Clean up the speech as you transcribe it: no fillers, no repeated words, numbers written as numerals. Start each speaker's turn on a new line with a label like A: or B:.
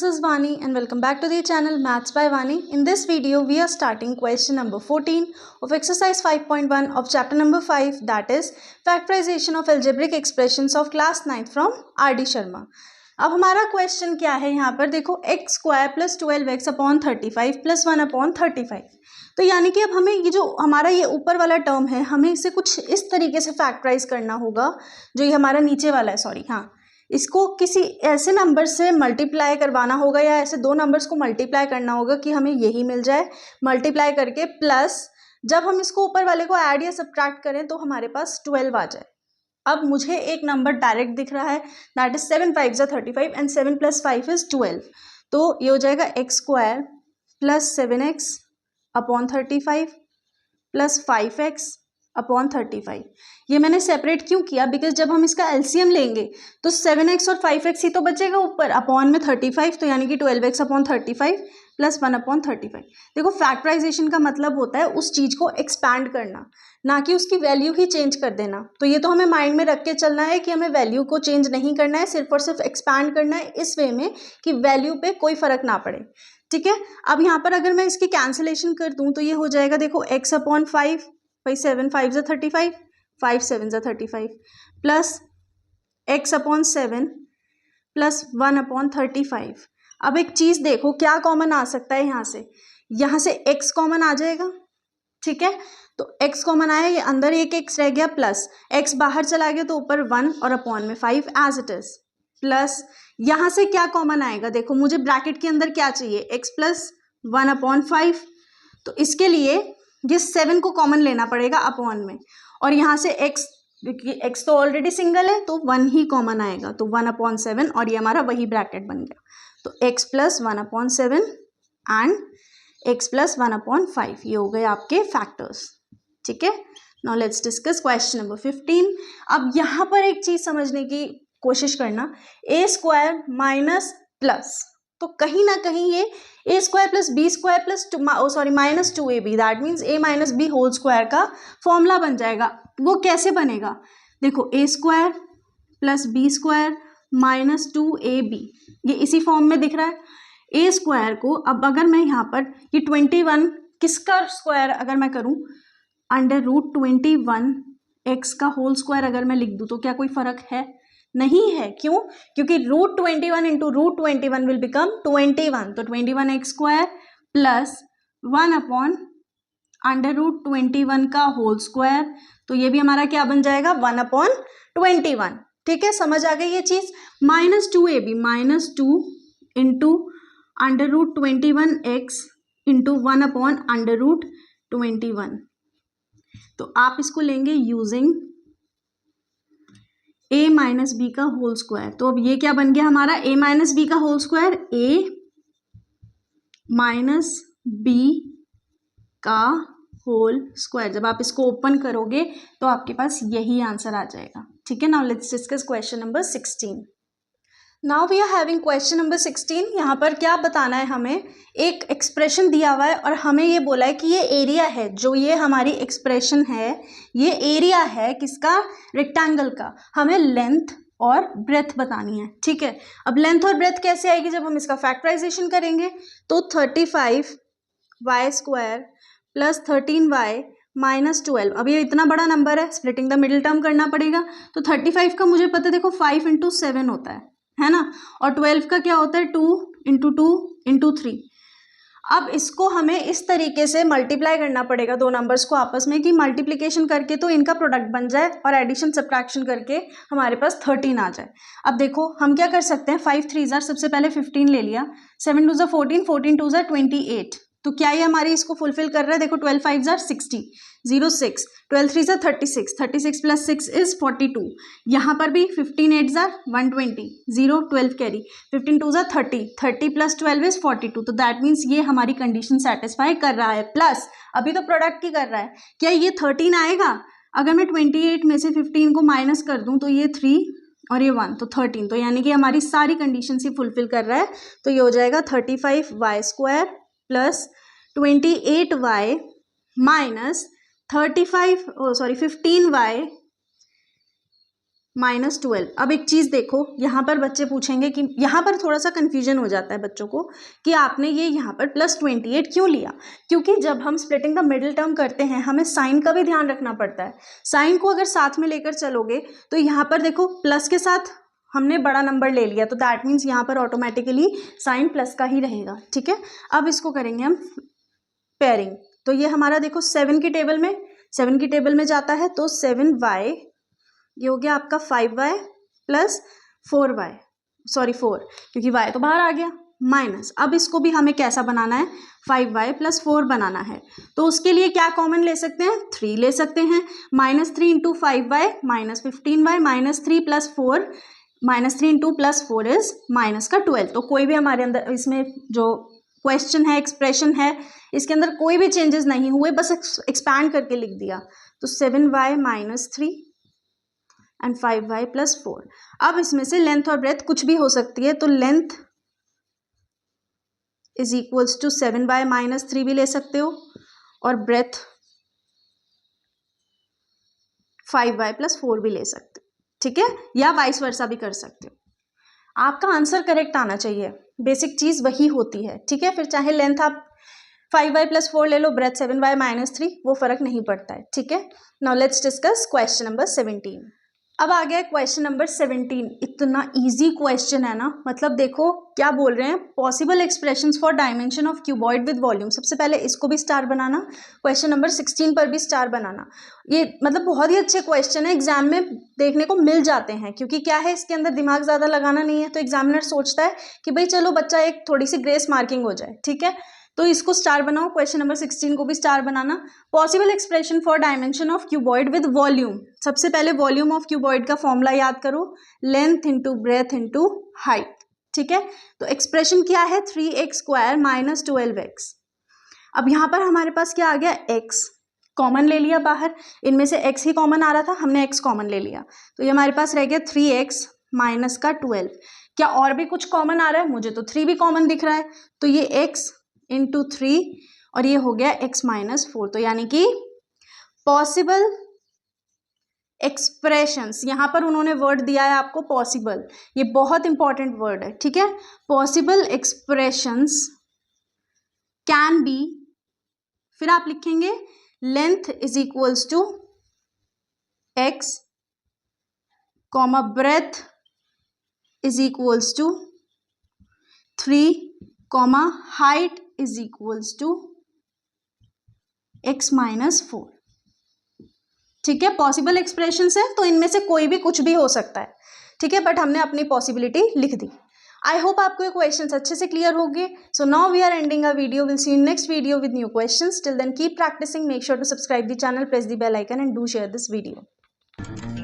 A: this is Vani and welcome back to the channel Maths by Vani. In this video, we are starting question number 14 of exercise 5.1 of chapter number 5, that is factorization of algebraic expressions of class 9th from R.D. Sharma. अब हमारा question क्या है यहाँ पर देखो x square plus 12x upon 35 plus 1 upon 35. तो यानी कि अब हमें ये जो हमारा ये ऊपर वाला टर्म है हमें इसे कुछ इस तरीके से फैक्टराइज करना होगा. जो ये हमारा नीचे वाला है इसको किसी ऐसे नंबर से मल्टीप्लाई करवाना होगा या ऐसे दो नंबर्स को मल्टीप्लाई करना होगा कि हमें यही मिल जाए. मल्टीप्लाई करके प्लस जब हम इसको ऊपर वाले को ऐड या सब्ट्रैक्ट करें तो हमारे पास 12 आ जाए. अब मुझे एक नंबर डायरेक्ट दिख रहा है दैट इज 7 5 ज़ा 35 एंड 7 + 5 इज 12. तो ये हो जाएगा x square plus 7x upon 35 plus 5x upon 35. ये मैंने सेपरेट क्यों किया बिकॉज जब हम इसका एलसीएम लेंगे तो 7x और 5x ही तो बचेगा ऊपर अपॉन में 35. तो यानी कि 12x अपॉन 35 प्लस 1 अपॉन 35. देखो फैक्टराइजेशन का मतलब होता है उस चीज़ को एक्सपैंड करना, ना कि उसकी वैल्यू ही चेंज कर देना. तो ये तो हमें माइंड में रख के चलना है कि हमें वैल्यू को चेंज नहीं करना है, सिर्फ और सिर्फ एक्सपैंड करना है इस वे में कि वैल्यू पे कोई फर्क ना पड़े. ठीक है. अब यहाँ पर अगर मैं इसकी कैंसिलेशन कर दूँ तो ये हो जाएगा देखो x अपॉन 5 भाई 7 5 ज़ा 35 5 7 ज़ा 35 plus x upon 7 plus 1 upon 35. अब एक चीज़ देखो क्या कॉमन आ सकता है यहाँ से x कॉमन आ जाएगा. ठीक है. तो x कॉमन आया, ये अंदर एक x रह गया प्लस x बाहर चला गया तो ऊपर 1 और अपॉन में 5 एज इट इज प्लस यहाँ से क्या कॉमन आएगा देखो मुझे ब्रैकेट के अंदर क्या चाहिए x प्लस 1 अपॉन 5. तो इसके लिए ये 7 को कॉमन लेना पड़ेगा अपॉन में और यहाँ से x तो ऑलरेडी सिंगल है तो 1 ही कॉमन आएगा तो 1 अपॉन 7 और ये हमारा वही ब्रैकेट बन गया. तो x plus 1 upon 7 and x plus 1 upon 5 ये हो गए आपके फैक्टर्स. ठीक है. Now let's discuss question number 15. अब यहाँ पर एक चीज समझने की कोशिश करना, ए स्क्वायर माइनस प्लस, तो कहीं ना कहीं ये A square plus B square plus minus 2ab that means A minus B whole square का फॉर्मूला बन जाएगा. वो कैसे बनेगा देखो A square plus B square minus 2ab ये इसी फॉर्म में दिख रहा है. ए स्क्वायर को अब अगर मैं यहाँ पर ये 21 किसका स्क्वायर अगर मैं करूँ अंडर रूट 21 एक्स का होल स्क्वायर अगर मैं लिख दूँ तो क्या कोई फर्क है? नहीं है. क्यों? क्योंकि root 21 into root 21 will become 21. तो 21 X square plus 1 upon under root 21 का होल स्क्वायर. तो ये भी हमारा क्या बन जाएगा 1 अपॉन 21. ठीक है. समझ आ गई ये चीज. Minus 2ab minus 2 into under root 21 X into 1 upon under root 21. तो आप इसको लेंगे यूजिंग a माइनस बी का होल स्क्वायर. तो अब ये क्या बन गया हमारा a माइनस बी का whole square a minus B का होल स्क्वायर. जब आप इसको ओपन करोगे तो आपके पास यही आंसर आ जाएगा. ठीक है. Now let's discuss question number 16. Now we are having question number 16. यहाँ पर क्या बताना है हमें, एक एक्सप्रेशन दिया हुआ है और हमें ये बोला है कि ये एरिया है, जो ये हमारी एक्सप्रेशन है ये एरिया है किसका, रेक्टेंगल का. हमें लेंथ और ब्रेथ बतानी है. ठीक है. अब लेंथ और ब्रेथ कैसे आएगी जब हम इसका फैक्टराइजेशन करेंगे. तो 35 Y square plus 13y minus 12. अब ये इतना बड़ा नंबर है, स्प्लिटिंग द मिडिल टर्म करना पड़ेगा. तो 35 का मुझे पता है देखो 5 इंटू 7 होता है ना, और 12 का क्या होता है 2 इंटू 2 इंटू 3. अब इसको हमें इस तरीके से मल्टीप्लाई करना पड़ेगा दो नंबर्स को आपस में कि मल्टीप्लिकेशन करके तो इनका प्रोडक्ट बन जाए और एडिशन सब्ट्रैक्शन करके हमारे पास 13 आ जाए. अब देखो हम क्या कर सकते हैं, 5 3 ज़ा सबसे पहले 15 ले लिया, 7 2 ज़ा 14 14 2 ज़ा 28. तो क्या ये हमारी इसको फुलफिल कर रहा है. देखो 12 5 ज़ा 60 0 6 12 3 ज़ा 36 36 प्लस 6 इज 42. यहाँ पर भी 15 8 ज़ा 120 0 12 कैरी 15 2 ज़ा 30 30 प्लस 12 इज 42. तो दैट मीन्स ये हमारी कंडीशन सेटिस्फाई कर रहा है. प्लस अभी तो प्रोडक्ट की कर रहा है, क्या ये 13 आएगा. अगर मैं 28 में से 15 को माइनस कर दूँ तो ये 3 और ये 1 तो 13. तो यानी कि हमारी सारी कंडीशन ही फुलफिल कर रहा है. तो ये हो जाएगा 35 Y square plus 28y minus 15y -12। अब एक चीज़ देखो, यहाँ पर बच्चे पूछेंगे कि यहाँ पर थोड़ा सा कन्फ्यूजन हो जाता है बच्चों को कि आपने ये यहाँ पर +28 क्यों लिया, क्योंकि जब हम स्प्लिटिंग द मिडिल टर्म करते हैं हमें साइन का भी ध्यान रखना पड़ता है। साइन को अगर साथ में लेकर चलोगे तो यहाँ पर देखो प्लस के साथ हमने बड़ा नंबर ले लिया, तो दैट मीन्स यहाँ पर ऑटोमेटिकली साइन प्लस का ही रहेगा। ठीक है, अब इसको करेंगे हम पेयरिंग। तो ये हमारा देखो 7 की टेबल में जाता है, तो 7y, ये हो गया आपका 5y प्लस 4y, सॉरी 4 क्योंकि y तो बाहर आ गया, माइनस। अब इसको भी हमें कैसा बनाना है, 5y प्लस 4 बनाना है। तो उसके लिए क्या कॉमन ले सकते हैं, 3 ले सकते हैं। -3 into 5y -15y -3 plus 4, -3 into plus 4 is -12। तो कोई भी हमारे अंदर इसमें जो क्वेश्चन है, एक्सप्रेशन है, इसके अंदर कोई भी चेंजेस नहीं हुए, बस एक्सपैंड करके लिख दिया। तो 7y -3 एंड 5y प्लस 4। अब इसमें से लेंथ और ब्रेथ कुछ भी हो सकती है, तो length is equals to 7y -3 भी ले सकते हो और ब्रेथ 5y प्लस 4 भी ले सकते हो। ठीक है, या वाइस वर्सा भी कर सकते हो। आपका आंसर करेक्ट आना चाहिए, बेसिक चीज वही होती है। ठीक है, फिर चाहे लेंथ आप 5y प्लस 4 ले लो, ब्रेथ 7y -3, वो फर्क नहीं पड़ता है। ठीक है, now let's discuss question number 17। अब आ गया क्वेश्चन नंबर 17। इतना इजी क्वेश्चन है ना, मतलब देखो क्या बोल रहे हैं, possible expressions for dimension of cuboid with volume. सबसे पहले इसको भी स्टार बनाना, क्वेश्चन नंबर 16 पर भी स्टार बनाना। ये मतलब बहुत ही अच्छे क्वेश्चन है, एग्जाम में देखने को मिल जाते हैं, क्योंकि क्या है इसके अंदर दिमाग ज़्यादा लगाना नहीं है, तो एग्जामिनर सोचता है कि भाई चलो बच्चा एक थोड़ी सी ग्रेस मार्किंग हो जाए। ठीक है, तो इसको स्टार बनाओ, क्वेश्चन नंबर 16 को भी star banana. Possible expression for dimension of cuboid with volume. सबसे पहले वॉल्यूम ऑफ क्यूबॉइड का फॉर्मूला याद करो, length into breadth into height. ठीक है, तो एक्सप्रेशन क्या है, 3x² - 12x। अब यहाँ पर हमारे पास क्या आ गया, x कॉमन ले लिया बाहर, इनमें से x ही कॉमन आ रहा था, हमने x कॉमन ले लिया, तो ये हमारे पास रह गया 3x माइनस का 12। क्या और भी कुछ कॉमन आ रहा है, मुझे तो 3 भी कॉमन दिख रहा है, तो ये x इंटू 3 और ये हो गया x -4। तो यानी कि पॉसिबल एक्सप्रेशंस, यहां पर उन्होंने वर्ड दिया है आपको पॉसिबल, ये बहुत इंपॉर्टेंट वर्ड है। ठीक है, पॉसिबल एक्सप्रेशंस कैन बी, फिर आप लिखेंगे length is equals to x, comma breadth is equals to 3, comma height is equals to x -4। ठीक है, पॉसिबल एक्सप्रेशंस है, तो इनमें से कोई भी कुछ भी हो सकता है। ठीक है, बट हमने अपनी पॉसिबिलिटी लिख दी। आई होप आपको ये क्वेश्चंस अच्छे से क्लियर हो गए। So now we are ending a video, will see in next video with new questions. Till then keep practising, make sure to subscribe the channel, press the bell icon and do share this video.